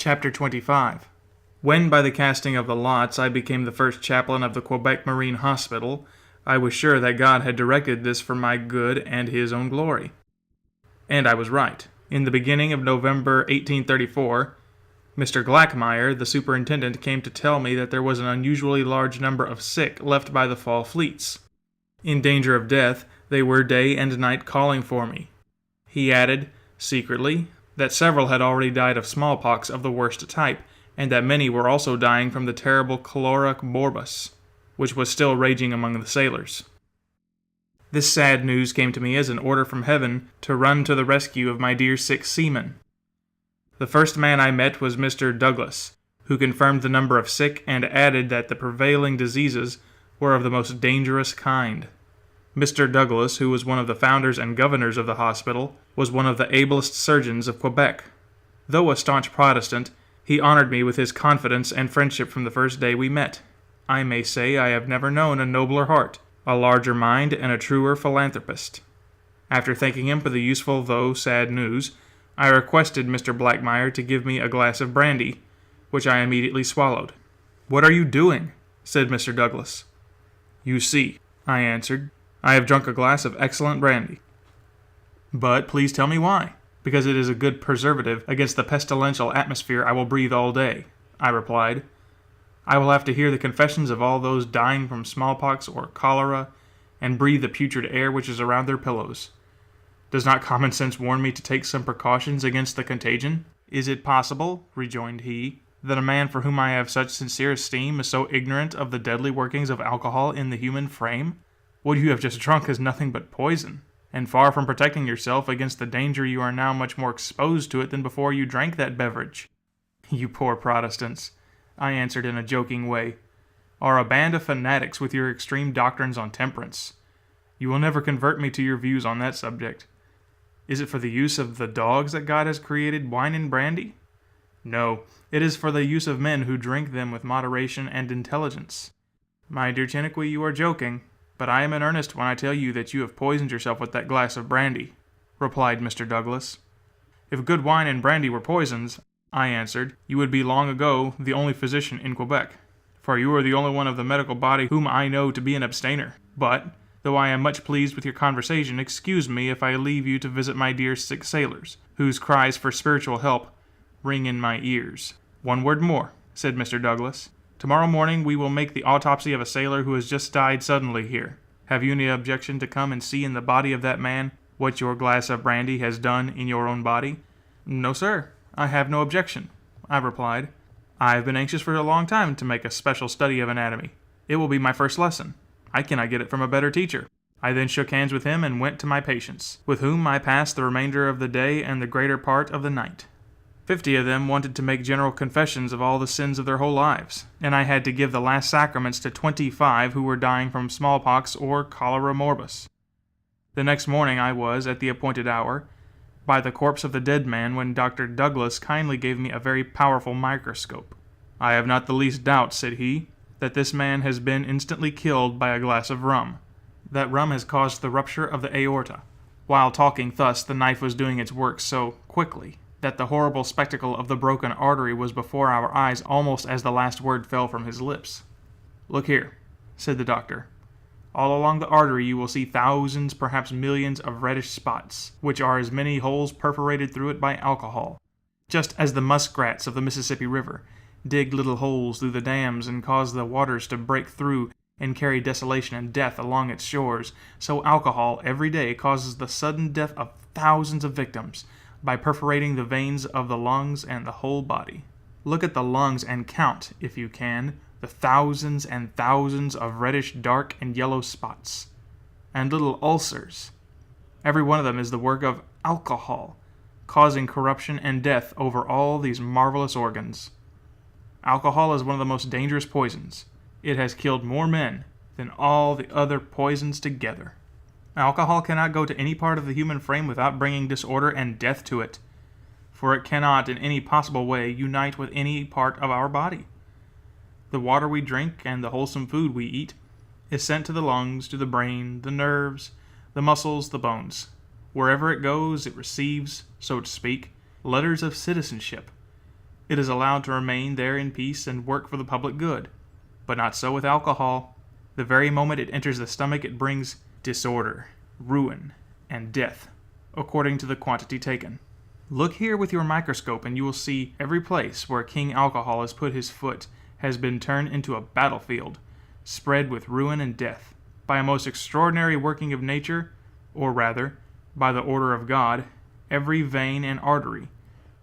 Chapter 25. When by the casting of the lots I became the first chaplain of the Quebec Marine Hospital, I was sure that God had directed this for my good and His own glory. And I was right. In the beginning of November 1834, Mr. Glackmeyer, the superintendent, came to tell me that there was an unusually large number of sick left by the fall fleets. In danger of death, they were day and night calling for me. He added, secretly, that several had already died of smallpox of the worst type, and that many were also dying from the terrible cholera morbus, which was still raging among the sailors. This sad news came to me as an order from heaven to run to the rescue of my dear sick seamen. The first man I met was Mr. Douglas, who confirmed the number of sick and added that the prevailing diseases were of the most dangerous kind. Mr. Douglas, who was one of the founders and governors of the hospital, was one of the ablest surgeons of Quebec. Though a staunch Protestant, he honored me with his confidence and friendship from the first day we met. I may say I have never known a nobler heart, a larger mind, and a truer philanthropist. After thanking him for the useful though sad news, I requested Mr. Blackmeyer to give me a glass of brandy, which I immediately swallowed. "What are you doing?" said Mr. Douglas. "You see," I answered, "I have drunk a glass of excellent brandy." "But please tell me why." "Because it is a good preservative against the pestilential atmosphere I will breathe all day," I replied. "I will have to hear the confessions of all those dying from smallpox or cholera, and breathe the putrid air which is around their pillows. Does not common sense warn me to take some precautions against the contagion?" "Is it possible," rejoined he, "that a man for whom I have such sincere esteem is so ignorant of the deadly workings of alcohol in the human frame? What you have just drunk is nothing but poison, and far from protecting yourself against the danger you are now much more exposed to it than before you drank that beverage." "You poor Protestants," I answered in a joking way, "are a band of fanatics with your extreme doctrines on temperance. You will never convert me to your views on that subject. Is it for the use of the dogs that God has created wine and brandy? No, it is for the use of men who drink them with moderation and intelligence." "My dear Chiniquy, you are joking, but I am in earnest when I tell you that you have poisoned yourself with that glass of brandy," replied Mr. Douglas. "If good wine and brandy were poisons," I answered, "you would be long ago the only physician in Quebec, for you are the only one of the medical body whom I know to be an abstainer. But, though I am much pleased with your conversation, excuse me if I leave you to visit my dear sick sailors, whose cries for spiritual help ring in my ears." "One word more," said Mr. Douglas. "Tomorrow morning we will make the autopsy of a sailor who has just died suddenly here. Have you any objection to come and see in the body of that man what your glass of brandy has done in your own body?" "No, sir, I have no objection," I replied. "I have been anxious for a long time to make a special study of anatomy. It will be my first lesson. I cannot get it from a better teacher." I then shook hands with him and went to my patients, with whom I passed the remainder of the day and the greater part of the night. 50 of them wanted to make general confessions of all the sins of their whole lives, and I had to give the last sacraments to 25 who were dying from smallpox or cholera morbus. The next morning I was, at the appointed hour, by the corpse of the dead man when Dr. Douglas kindly gave me a very powerful microscope. "I have not the least doubt," said he, "that this man has been instantly killed by a glass of rum. That rum has caused the rupture of the aorta." While talking thus, the knife was doing its work so quickly that the horrible spectacle of the broken artery was before our eyes almost as the last word fell from his lips. "Look here," said the doctor. "All along the artery you will see thousands, perhaps millions of reddish spots, which are as many holes perforated through it by alcohol. Just as the muskrats of the Mississippi River dig little holes through the dams and cause the waters to break through and carry desolation and death along its shores, so alcohol every day causes the sudden death of thousands of victims by perforating the veins of the lungs and the whole body. Look at the lungs and count, if you can, the thousands and thousands of reddish dark and yellow spots, and little ulcers. Every one of them is the work of alcohol, causing corruption and death over all these marvelous organs. Alcohol is one of the most dangerous poisons. It has killed more men than all the other poisons together. Alcohol cannot go to any part of the human frame without bringing disorder and death to it, for it cannot in any possible way unite with any part of our body. The water we drink and the wholesome food we eat is sent to the lungs, to the brain, the nerves, the muscles, the bones. Wherever it goes, it receives, so to speak, letters of citizenship. It is allowed to remain there in peace and work for the public good. But not so with alcohol. The very moment it enters the stomach, it brings disorder, ruin, and death, according to the quantity taken. Look here with your microscope and you will see every place where King Alcohol has put his foot has been turned into a battlefield, spread with ruin and death. By a most extraordinary working of nature, or rather, by the order of God, every vein and artery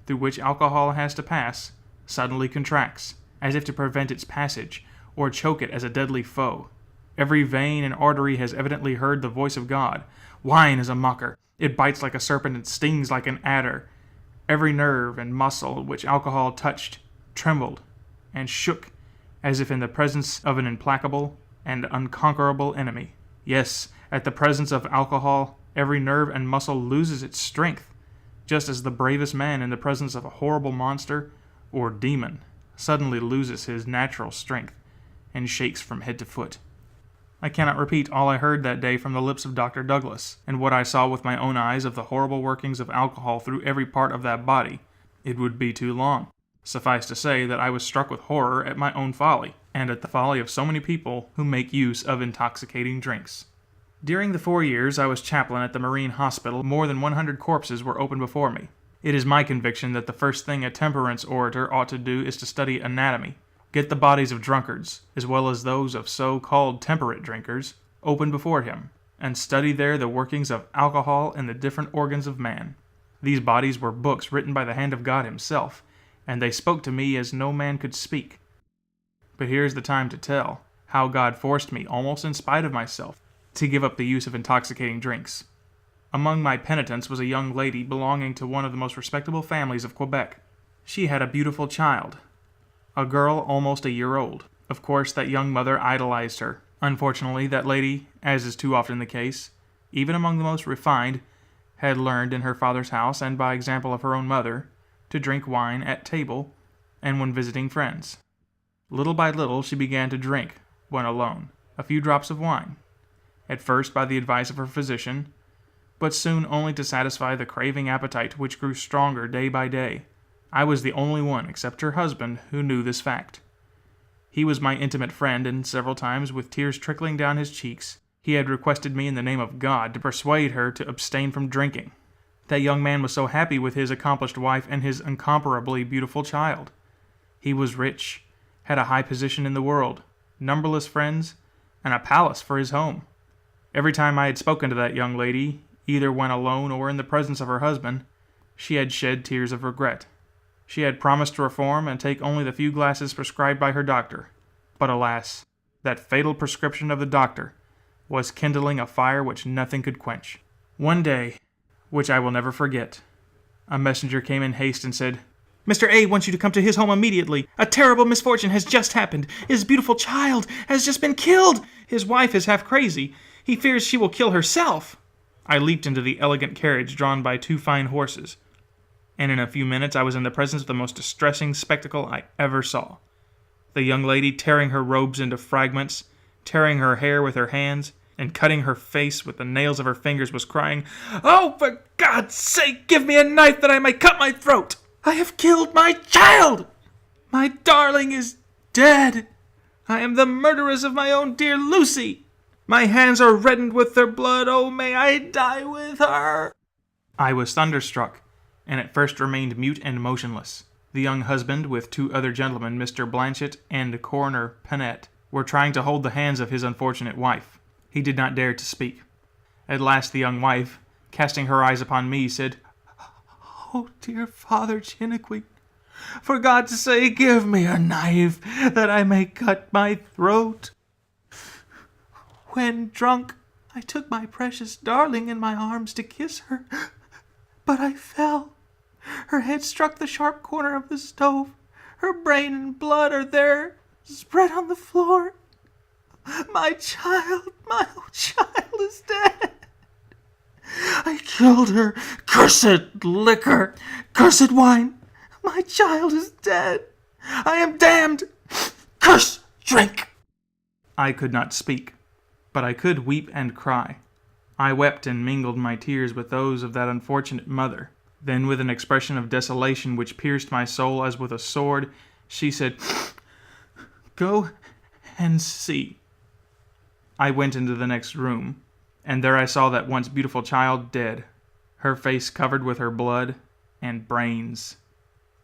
through which alcohol has to pass suddenly contracts, as if to prevent its passage, or choke it as a deadly foe. Every vein and artery has evidently heard the voice of God. Wine is a mocker. It bites like a serpent and stings like an adder. Every nerve and muscle which alcohol touched trembled and shook as if in the presence of an implacable and unconquerable enemy. Yes, at the presence of alcohol, every nerve and muscle loses its strength, just as the bravest man in the presence of a horrible monster or demon suddenly loses his natural strength and shakes from head to foot. I cannot repeat all I heard that day from the lips of Dr. Douglas, and what I saw with my own eyes of the horrible workings of alcohol through every part of that body. It would be too long. Suffice to say that I was struck with horror at my own folly, and at the folly of so many people who make use of intoxicating drinks. During the 4 years I was chaplain at the Marine Hospital, more than 100 corpses were opened before me. It is my conviction that the first thing a temperance orator ought to do is to study anatomy. Get the bodies of drunkards, as well as those of so-called temperate drinkers, open before him, and study there the workings of alcohol in the different organs of man. These bodies were books written by the hand of God himself, and they spoke to me as no man could speak. But here is the time to tell how God forced me, almost in spite of myself, to give up the use of intoxicating drinks. Among my penitents was a young lady belonging to one of the most respectable families of Quebec. She had a beautiful child, a girl almost a year old. Of course, that young mother idolized her. Unfortunately, that lady, as is too often the case, even among the most refined, had learned in her father's house, and by example of her own mother, to drink wine at table and when visiting friends. Little by little she began to drink, when alone, a few drops of wine, at first by the advice of her physician, but soon only to satisfy the craving appetite which grew stronger day by day. I was the only one, except her husband, who knew this fact. He was my intimate friend, and several times, with tears trickling down his cheeks, he had requested me in the name of God to persuade her to abstain from drinking. That young man was so happy with his accomplished wife and his incomparably beautiful child. He was rich, had a high position in the world, numberless friends, and a palace for his home. Every time I had spoken to that young lady, either when alone or in the presence of her husband, she had shed tears of regret. She had promised to reform and take only the few glasses prescribed by her doctor. But alas, that fatal prescription of the doctor was kindling a fire which nothing could quench. One day, which I will never forget, a messenger came in haste and said, "Mr. A wants you to come to his home immediately. A terrible misfortune has just happened. His beautiful child has just been killed. His wife is half crazy. He fears she will kill herself." I leaped into the elegant carriage drawn by 2 fine horses, and in a few minutes I was in the presence of the most distressing spectacle I ever saw. The young lady, tearing her robes into fragments, tearing her hair with her hands, and cutting her face with the nails of her fingers, was crying, "Oh, for God's sake, give me a knife that I may cut my throat! I have killed my child! My darling is dead! I am the murderess of my own dear Lucy! My hands are reddened with their blood! Oh, may I die with her!" I was thunderstruck, and at first remained mute and motionless. The young husband, with 2 other gentlemen, Mr. Blanchet and Coroner Pennett, were trying to hold the hands of his unfortunate wife. He did not dare to speak. At last the young wife, casting her eyes upon me, said, "Oh, dear Father Chiniquy, for God's sake give me a knife, that I may cut my throat. When drunk, I took my precious darling in my arms to kiss her, but I fell. Her head struck the sharp corner of the stove. Her brain and blood are there, spread on the floor. My child is dead. I killed her. Cursed liquor, cursed wine. My child is dead. I am damned. Curse drink." I could not speak, but I could weep and cry. I wept and mingled my tears with those of that unfortunate mother. Then, with an expression of desolation which pierced my soul as with a sword, she said, "Go and see." I went into the next room, and there I saw that once beautiful child dead, her face covered with her blood and brains.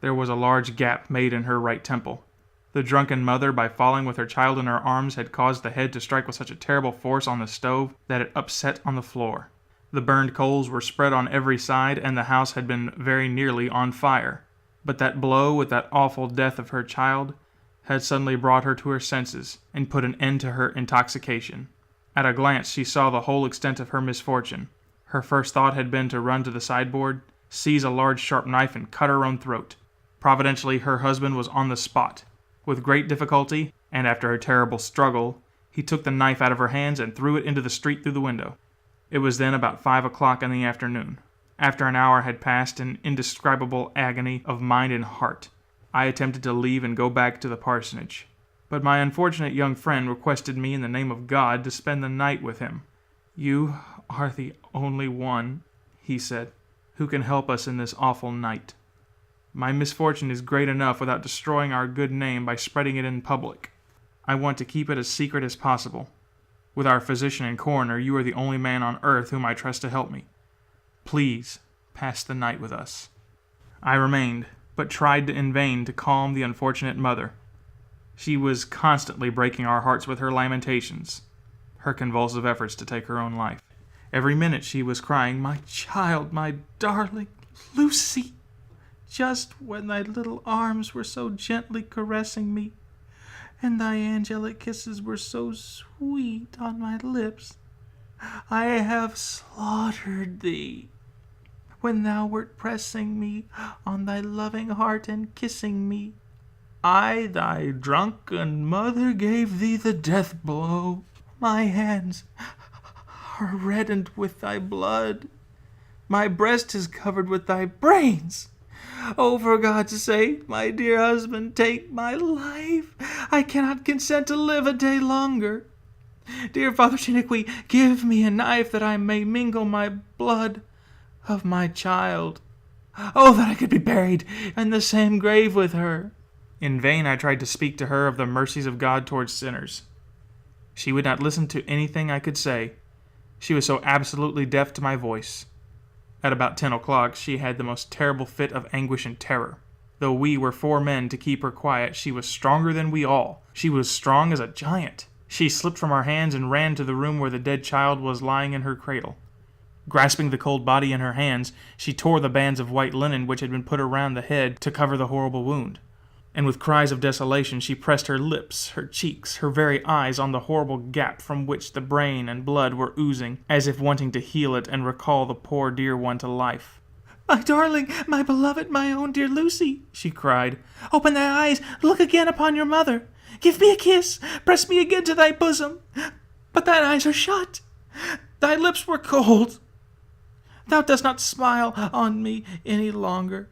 There was a large gap made in her right temple. The drunken mother, by falling with her child in her arms, had caused the head to strike with such a terrible force on the stove that it upset on the floor. The burned coals were spread on every side, and the house had been very nearly on fire. But that blow, with that awful death of her child, had suddenly brought her to her senses, and put an end to her intoxication. At a glance she saw the whole extent of her misfortune. Her first thought had been to run to the sideboard, seize a large sharp knife, and cut her own throat. Providentially her husband was on the spot. With great difficulty, and after a terrible struggle, he took the knife out of her hands and threw it into the street through the window. It was then about 5 o'clock in the afternoon. After an hour had passed in indescribable agony of mind and heart, I attempted to leave and go back to the parsonage. But my unfortunate young friend requested me in the name of God to spend the night with him. "You are the only one," he said, "who can help us in this awful night. My misfortune is great enough without destroying our good name by spreading it in public. I want to keep it as secret as possible. With our physician and coroner, you are the only man on earth whom I trust to help me. Please pass the night with us." I remained, but tried in vain to calm the unfortunate mother. She was constantly breaking our hearts with her lamentations, her convulsive efforts to take her own life. Every minute she was crying, "My child, my darling Lucy! Just when thy little arms were so gently caressing me, and thy angelic kisses were so sweet on my lips, I have slaughtered thee. When thou wert pressing me on thy loving heart and kissing me, I, thy drunken mother, gave thee the death blow. My hands are reddened with thy blood. My breast is covered with thy brains. Oh, for God's sake, my dear husband, take my life. I cannot consent to live a day longer. Dear Father Chiniquy, give me a knife that I may mingle my blood of my child. Oh, that I could be buried in the same grave with her." In vain I tried to speak to her of the mercies of God towards sinners. She would not listen to anything I could say. She was so absolutely deaf to my voice. At about 10 o'clock she had the most terrible fit of anguish and terror. Though we were 4 men to keep her quiet, she was stronger than we all. She was strong as a giant. She slipped from our hands and ran to the room where the dead child was lying in her cradle. Grasping the cold body in her hands, she tore the bands of white linen which had been put around the head to cover the horrible wound. And with cries of desolation she pressed her lips, her cheeks, her very eyes on the horrible gap from which the brain and blood were oozing, as if wanting to heal it and recall the poor dear one to life. "My darling, my beloved, my own dear Lucy," she cried, "open thy eyes, look again upon your mother. Give me a kiss, press me again to thy bosom. But thine eyes are shut, thy lips were cold. Thou dost not smile on me any longer.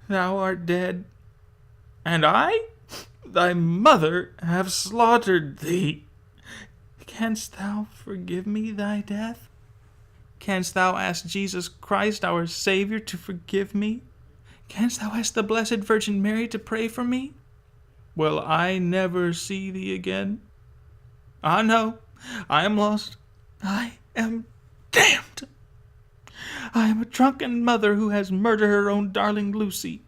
Thou art dead. And I, thy mother, have slaughtered thee. Canst thou forgive me thy death? Canst thou ask Jesus Christ, our Savior, to forgive me? Canst thou ask the Blessed Virgin Mary to pray for me? Will I never see thee again? Ah, no, I am lost. I am damned. I am a drunken mother who has murdered her own darling Lucy.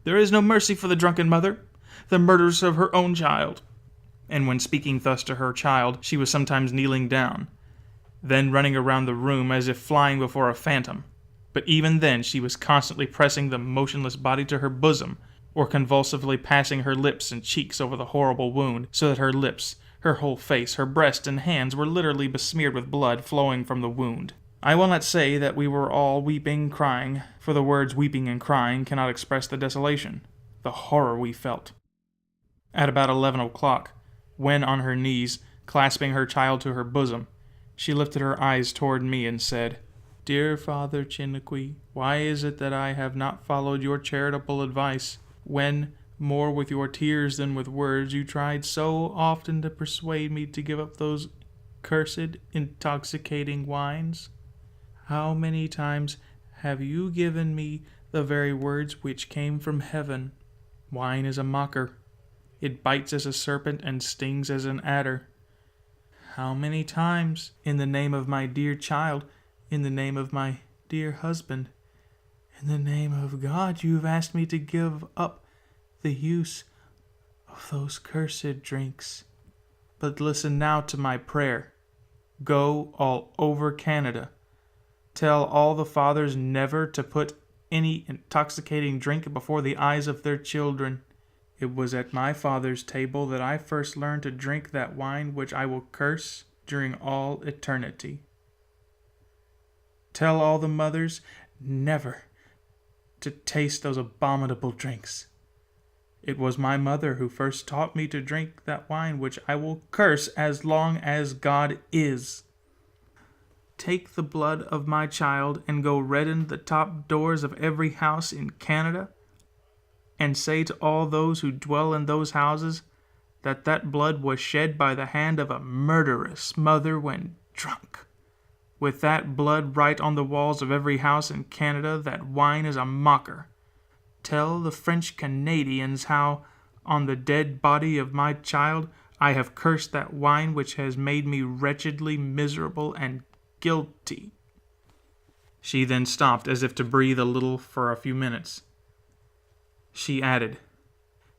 There is no mercy for the drunken mother, the murderess of her own child." And when speaking thus to her child, she was sometimes kneeling down, then running around the room as if flying before a phantom. But even then she was constantly pressing the motionless body to her bosom, or convulsively passing her lips and cheeks over the horrible wound, so that her lips, her whole face, her breast, and hands were literally besmeared with blood flowing from the wound. I will not say that we were all weeping, crying, for the words weeping and crying cannot express the desolation, the horror we felt. At about 11 o'clock, when on her knees, clasping her child to her bosom, she lifted her eyes toward me and said, "Dear Father Chiniquy, why is it that I have not followed your charitable advice, when, more with your tears than with words, you tried so often to persuade me to give up those cursed, intoxicating wines? How many times have you given me the very words which came from heaven. Wine is a mocker. It bites as a serpent and stings as an adder. How many times, in the name of my dear child, in the name of my dear husband, in the name of God, you've asked me to give up the use of those cursed drinks. But listen now to my prayer. Go all over Canada. Tell all the fathers never to put any intoxicating drink before the eyes of their children. It was at my father's table that I first learned to drink that wine which I will curse during all eternity. Tell all the mothers never to taste those abominable drinks. It was my mother who first taught me to drink that wine which I will curse as long as God is. Take the blood of my child and go redden the top doors of every house in Canada, and say to all those who dwell in those houses that that blood was shed by the hand of a murderous mother when drunk. With that blood right on the walls of every house in Canada, that wine is a mocker. Tell the French Canadians how, on the dead body of my child, I have cursed that wine which has made me wretchedly miserable and guilty. She then stopped as if to breathe a little for a few minutes. She added,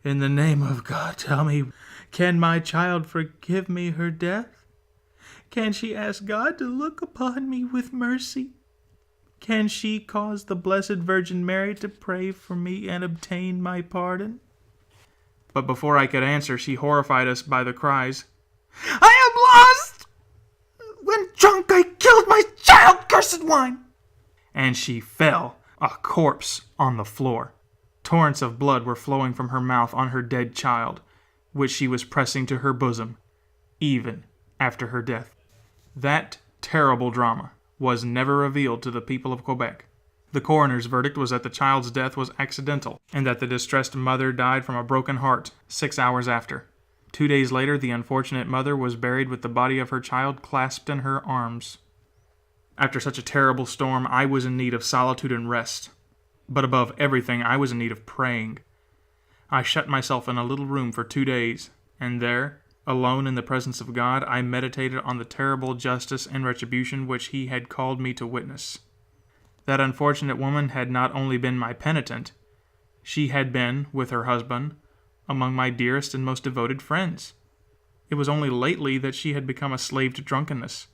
In the name of God, tell me, can my child forgive me her death? Can she ask God to look upon me with mercy? Can she cause the Blessed Virgin Mary to pray for me and obtain my pardon? But before I could answer, she horrified us by the cries, I am lost! When drunk, I killed my child, cursed wine! And she fell, a corpse, on the floor. Torrents of blood were flowing from her mouth on her dead child, which she was pressing to her bosom, even after her death. That terrible drama was never revealed to the people of Quebec. The coroner's verdict was that the child's death was accidental, and that the distressed mother died from a broken heart 6 hours after. 2 days later, the unfortunate mother was buried with the body of her child clasped in her arms. After such a terrible storm, I was in need of solitude and rest. But above everything, I was in need of praying. I shut myself in a little room for 2 days, and there, alone in the presence of God, I meditated on the terrible justice and retribution which He had called me to witness. That unfortunate woman had not only been my penitent, she had been, with her husband, among my dearest and most devoted friends. It was only lately that she had become a slave to drunkenness.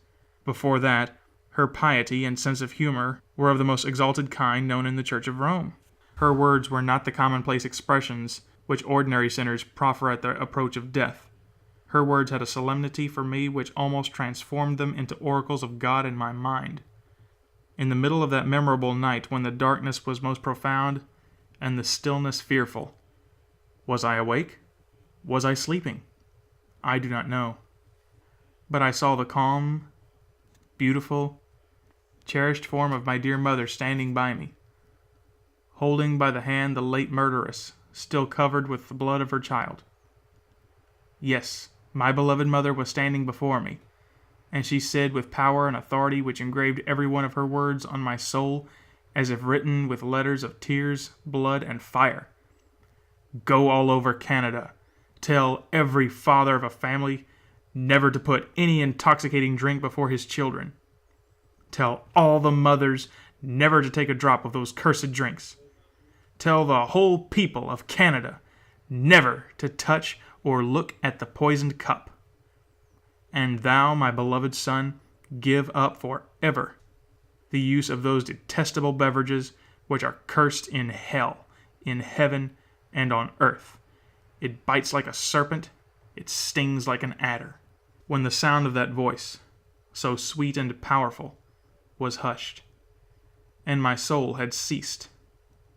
Before that, her piety and sense of humor were of the most exalted kind known in the Church of Rome. Her words were not the commonplace expressions which ordinary sinners proffer at the approach of death. Her words had a solemnity for me which almost transformed them into oracles of God in my mind. In the middle of that memorable night, when the darkness was most profound and the stillness fearful, was I awake? Was I sleeping? I do not know. But I saw the calm, beautiful, cherished form of my dear mother standing by me, holding by the hand the late murderess, still covered with the blood of her child. Yes, my beloved mother was standing before me, and she said with power and authority which engraved every one of her words on my soul as if written with letters of tears, blood, and fire, Go all over Canada. Tell every father of a family never to put any intoxicating drink before his children. Tell all the mothers never to take a drop of those cursed drinks. Tell the whole people of Canada never to touch or look at the poisoned cup. And thou, my beloved son, give up for ever the use of those detestable beverages which are cursed in hell, in heaven, and on earth. It bites like a serpent, it stings like an adder. When the sound of that voice, so sweet and powerful, was hushed, and my soul had ceased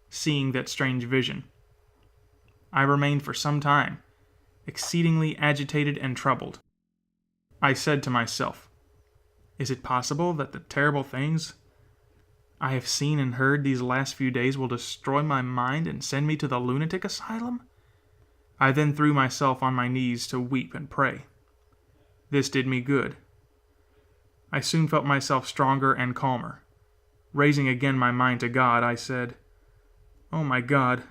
seeing that strange vision, I remained for some time exceedingly agitated and troubled. I said to myself, Is it possible that the terrible things I have seen and heard these last few days will destroy my mind and send me to the lunatic asylum? I then threw myself on my knees to weep and pray. This did me good. I soon felt myself stronger and calmer. Raising again my mind to God, I said, "O my God,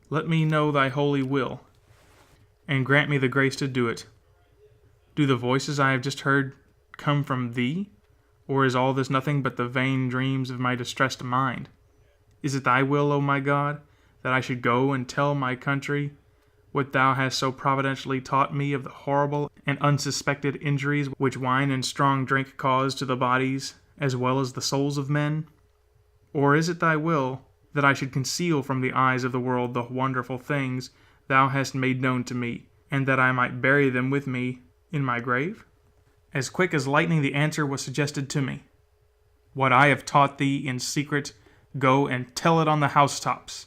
let me know thy holy will, and grant me the grace to do it. Do the voices I have just heard come from thee, or is all this nothing but the vain dreams of my distressed mind? Is it thy will, O my God, that I should go and tell my country what thou hast so providentially taught me of the horrible and unsuspected injuries which wine and strong drink cause to the bodies as well as the souls of men? Or is it thy will that I should conceal from the eyes of the world the wonderful things thou hast made known to me, and that I might bury them with me in my grave?" As quick as lightning the answer was suggested to me. "What I have taught thee in secret, go and tell it on the housetops."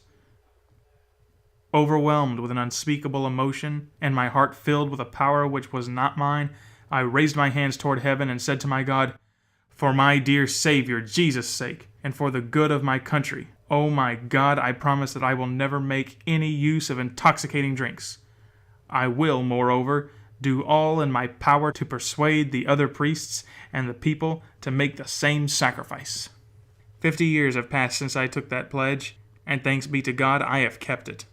Overwhelmed with an unspeakable emotion, and my heart filled with a power which was not mine, I raised my hands toward heaven and said to my God, "For my dear Savior, Jesus' sake, and for the good of my country, O my God, I promise that I will never make any use of intoxicating drinks. I will, moreover, do all in my power to persuade the other priests and the people to make the same sacrifice." 50 years have passed since I took that pledge, and thanks be to God, I have kept it.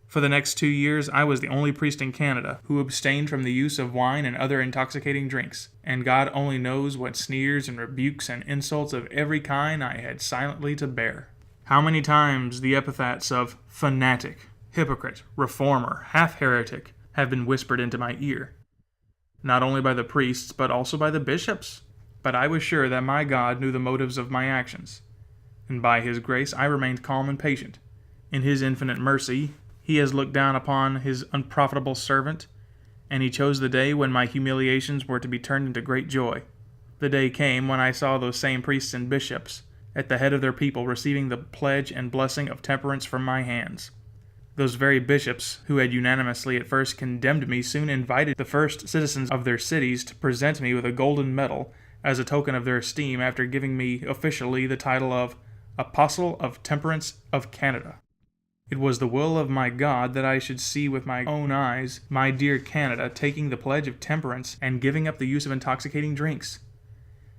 For the next 2 years, I was the only priest in Canada who abstained from the use of wine and other intoxicating drinks, and God only knows what sneers and rebukes and insults of every kind I had silently to bear. How many times the epithets of fanatic, hypocrite, reformer, half-heretic have been whispered into my ear, not only by the priests, but also by the bishops. But I was sure that my God knew the motives of my actions, and by His grace I remained calm and patient. In His infinite mercy, He has looked down upon His unprofitable servant, and He chose the day when my humiliations were to be turned into great joy. The day came when I saw those same priests and bishops, at the head of their people, receiving the pledge and blessing of temperance from my hands. Those very bishops, who had unanimously at first condemned me, soon invited the first citizens of their cities to present me with a golden medal as a token of their esteem, after giving me officially the title of Apostle of Temperance of Canada. It was the will of my God that I should see with my own eyes my dear Canada taking the pledge of temperance and giving up the use of intoxicating drinks.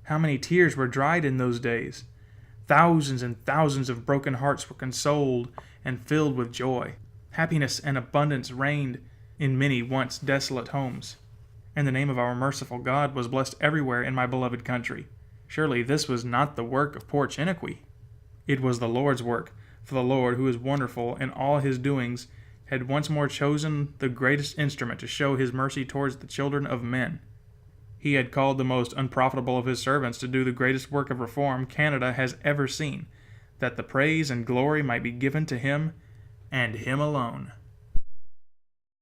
How many tears were dried in those days! Thousands and thousands of broken hearts were consoled and filled with joy. Happiness and abundance reigned in many once desolate homes, and the name of our merciful God was blessed everywhere in my beloved country. Surely this was not the work of poor Chiniquy. It was the Lord's work, for the Lord, who is wonderful in all His doings, had once more chosen the greatest instrument to show His mercy towards the children of men. He had called the most unprofitable of His servants to do the greatest work of reform Canada has ever seen, that the praise and glory might be given to Him and Him alone.